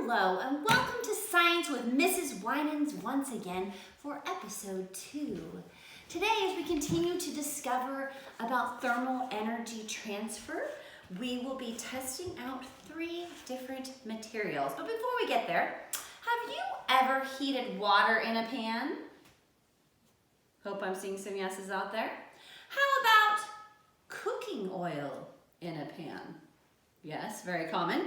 Hello and welcome to Science with Mrs. Winans once again for episode 2. Today, as we continue to discover about thermal energy transfer, we will be testing out 3 different materials. But before we get there, have you ever heated water in a pan? Hope I'm seeing some yeses out there. How about cooking oil in a pan? Yes, very common.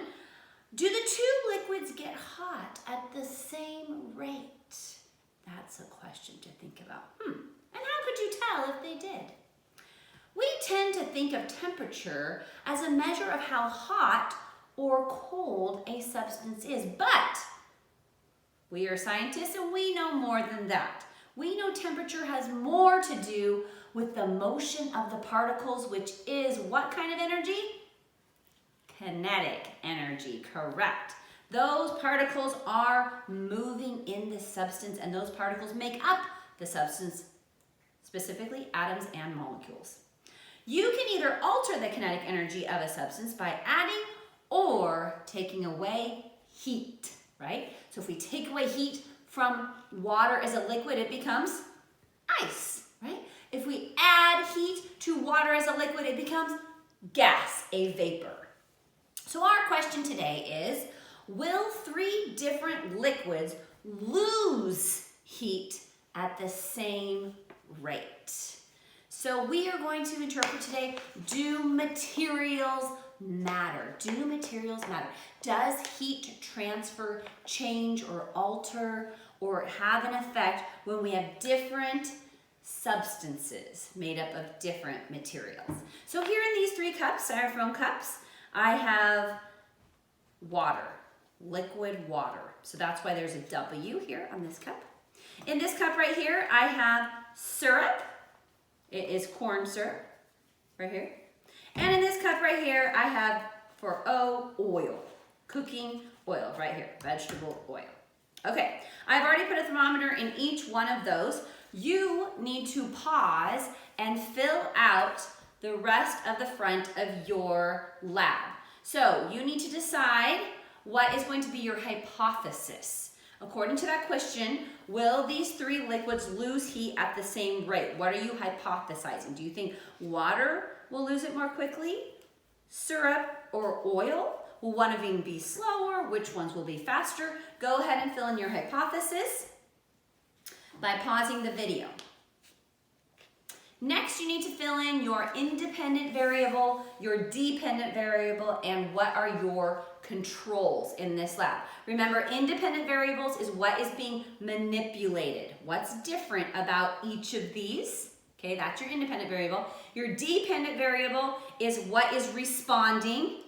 Do the 2 liquids get hot at the same rate? That's a question to think about. And how could you tell if they did? We tend to think of temperature as a measure of how hot or cold a substance is, but we are scientists and we know more than that. We know temperature has more to do with the motion of the particles, which is what kind of energy? Kinetic energy, correct. Those particles are moving in the substance, and those particles make up the substance, specifically atoms and molecules. You can either alter the kinetic energy of a substance by adding or taking away heat, right? So if we take away heat from water as a liquid, it becomes ice, right? If we add heat to water as a liquid, it becomes gas, a vapor. So our question today is, will 3 different liquids lose heat at the same rate? So we are going to interpret today, do materials matter? Do materials matter? Does heat transfer change or alter or have an effect when we have different substances made up of different materials? So here in these 3 cups, styrofoam cups, I have water, liquid water. So that's why there's a W here on this cup. In this cup right here, I have syrup. It is corn syrup right here. And in this cup right here, I have for O, oil, cooking oil right here, vegetable oil. Okay, I've already put a thermometer in each one of those. You need to pause and fill out the rest of the front of your lab. So you need to decide what is going to be your hypothesis. According to that question, will these 3 liquids lose heat at the same rate? What are you hypothesizing? Do you think water will lose it more quickly? Syrup or oil? Will one of them be slower? Which ones will be faster? Go ahead and fill in your hypothesis by pausing the video. Next, you need to fill in your independent variable, your dependent variable, and what are your controls in this lab. Remember, independent variables is what is being manipulated. What's different about each of these? Okay, that's your independent variable. Your dependent variable is what is responding,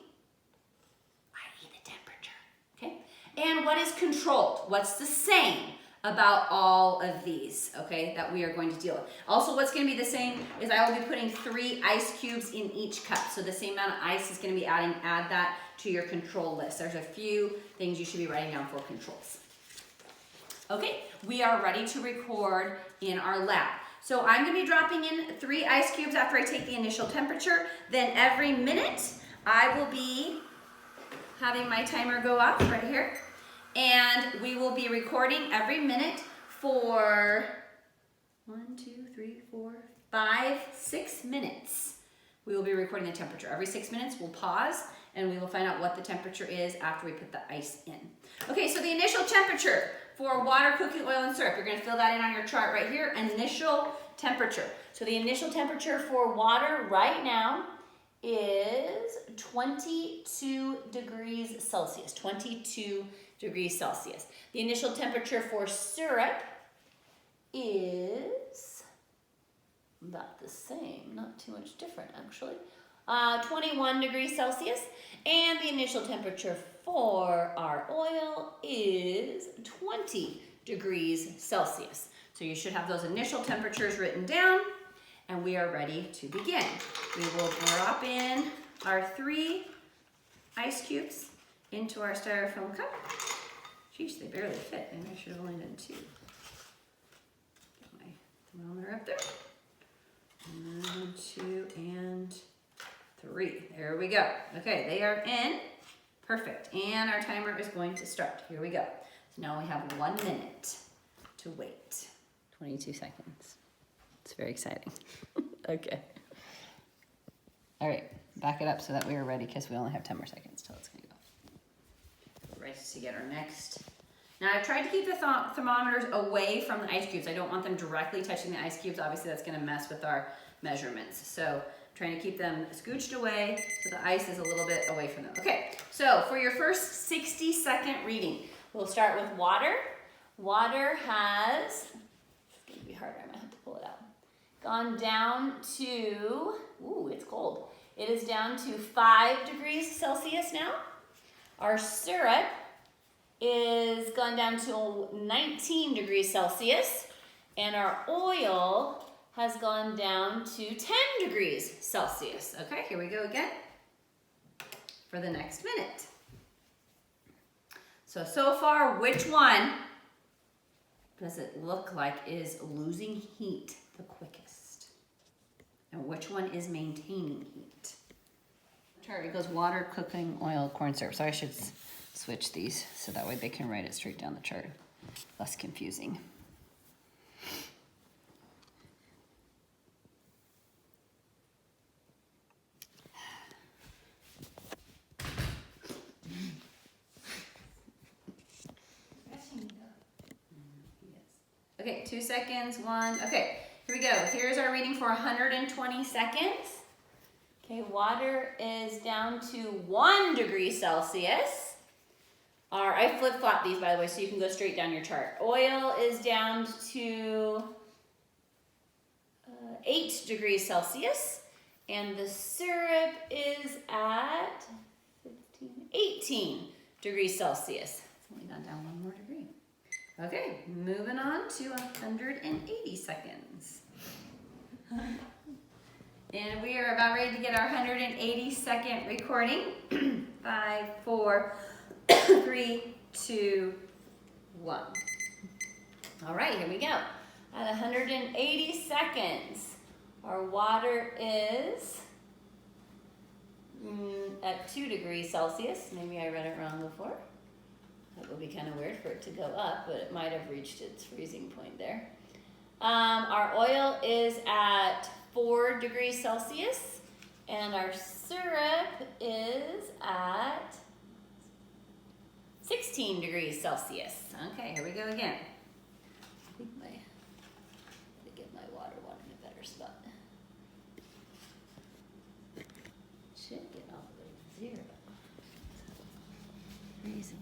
i.e. the temperature, okay? And what is controlled, what's the same about all of these, okay, that we are going to deal with. Also, what's going to be the same is I will be putting 3 ice cubes in each cup. So the same amount of ice is going to be add that to your control list. There's a few things you should be writing down for controls. Okay, we are ready to record in our lab. So I'm going to be dropping in 3 ice cubes after I take the initial temperature. Then every minute, I will be having my timer go off right here. And we will be recording every minute for 5, 6 minutes. We will be recording the temperature. Every 6 minutes, we'll pause and we will find out what the temperature is after we put the ice in. Okay, so the initial temperature for water, cooking oil, and syrup. You're going to fill that in on your chart right here. Initial temperature. So the initial temperature for water right now is 22 degrees Celsius. 22 degrees Celsius. The initial temperature for syrup is about the same, not too much different actually. 21 degrees Celsius. And the initial temperature for our oil is 20 degrees Celsius. So you should have those initial temperatures written down, and we are ready to begin. We will drop in our 3 ice cubes into our styrofoam cup. Geez, they barely fit. Maybe I should have only done 2. Get my thermometer up there. 1, 2, and 3. There we go. Okay, they are in. Perfect. And our timer is going to start. Here we go. So now we have 1 minute to wait. 22 seconds. It's very exciting. Okay. All right, back it up so that we are ready because we only have 10 more seconds till it's gonna go. We're ready to get our next. Now I've tried to keep the thermometers away from the ice cubes. I don't want them directly touching the ice cubes. Obviously that's gonna mess with our measurements. So I'm trying to keep them scooched away so the ice is a little bit away from them. Okay, so for your first 60-second reading, we'll start with water. Water has, it's gonna be hard, I'm gonna have to pull it out. Gone down to, ooh, it's cold. It is down to 5 degrees Celsius now. Our syrup is gone down to 19 degrees Celsius. And our oil has gone down to 10 degrees Celsius. Okay, here we go again for the next minute. So far, which one does it look like is losing heat the quickest? And which one is maintaining heat? Chart, it goes water, cooking, oil, corn syrup. So I should switch these so that way they can write it straight down the chart. Less confusing. Okay, 2 seconds, 1. Okay, here we go. Here's our reading for 120 seconds. Okay, water is down to 1 degree Celsius. I flip-flop these, by the way, so you can go straight down your chart. Oil is down to 8 degrees Celsius. And the syrup is at 18 degrees Celsius. It's only gone down 1 more degree. Okay, moving on to 180 seconds. And we are about ready to get our 180-second recording. 5, 4, 3, 2, 1. All right, here we go. At 180 seconds, our water is at 2 degrees Celsius. Maybe I read it wrong before. That would be kind of weird for it to go up, but it might have reached its freezing point there. Our oil is at 4 degrees Celsius, and our syrup is at 16 degrees Celsius. Okay, here we go again. I think I gotta get my water in a better spot. Should get all the way to 0. Freezing.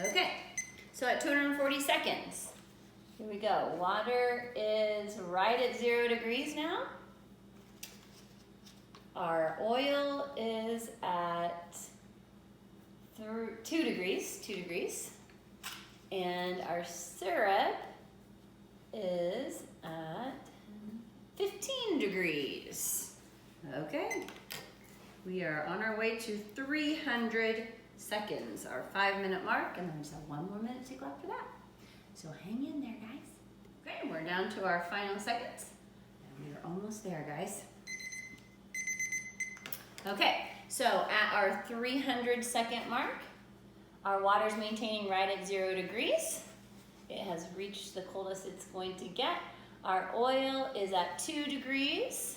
Okay, so at 240 seconds, here we go. Water is right at 0 degrees now. Our oil is at 2 degrees. And our syrup is at 15 degrees. Okay, we are on our way to 300 seconds, our 5-minute mark, and then we just have 1 more minute to go after that. So hang in there, guys. Okay, we're down to our final seconds, and we are almost there, guys. Okay, so at our 300-second mark, our water's maintaining right at 0 degrees. It has reached the coldest it's going to get. Our oil is at 2 degrees.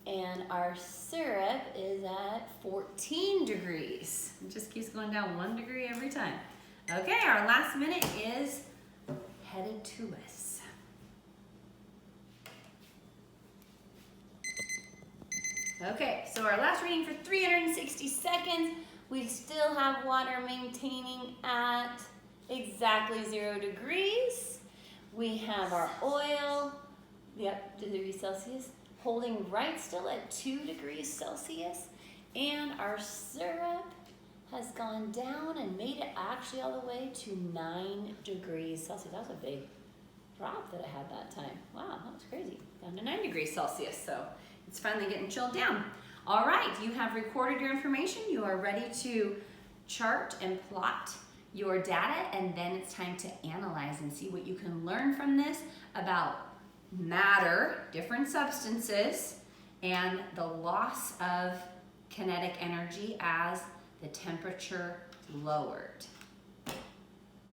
And our syrup is at 14 degrees. It just keeps going down 1 degree every time. Okay, our last minute is headed to us. Okay, so our last reading for 360 seconds, we still have water maintaining at exactly 0 degrees. We have our oil, yep, degrees Celsius, holding right still at 2 degrees Celsius, and our syrup has gone down and made it actually all the way to 9 degrees Celsius. That was a big drop that it had that time. Wow, that was crazy. Down to 9 degrees Celsius, so it's finally getting chilled down. All right, you have recorded your information. You are ready to chart and plot your data, and then it's time to analyze and see what you can learn from this about matter, different substances, and the loss of kinetic energy as the temperature lowered.